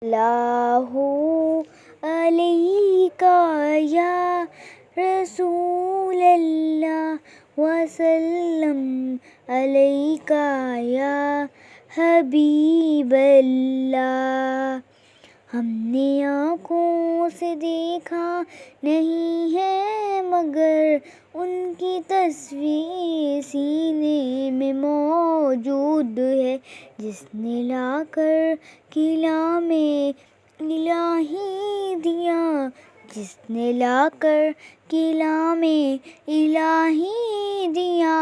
اللہ علیہ یا رسول اللہ وسلم علیہ یا حبیب اللہ۔ ہم نے آنکھوں سے دیکھا نہیں ہے مگر ان کی تصویر سینے میں موجود ہے، جس نے لا کر کلام الہی دیا، جس نے لا کر کلام الہی دیا،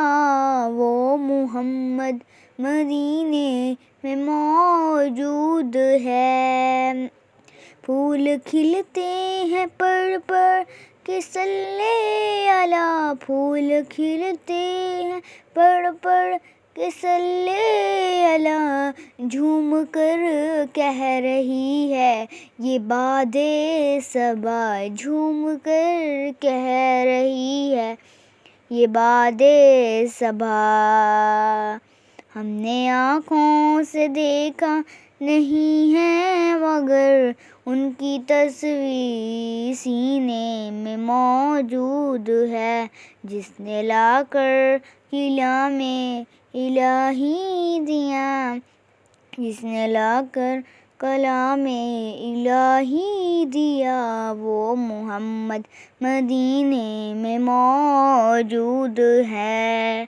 وہ محمد مدینے میں موجود ہے۔ پھول کھلتے ہیں پر کہ صلی علی، پھول کھلتے ہیں پر کہ صلی علی، جھوم کر کہہ رہی ہے یہ باد صبا، جھوم کر کہہ رہی ہے یہ باد صبا۔ ہم نے آنکھوں سے دیکھا نہیں ہے مگر ان کی تصویر سینے میں موجود ہے، جس نے لا کر کلام الہی دیا، جس نے لا کر کلام الہی دیا، وہ محمد مدینے میں موجود ہے۔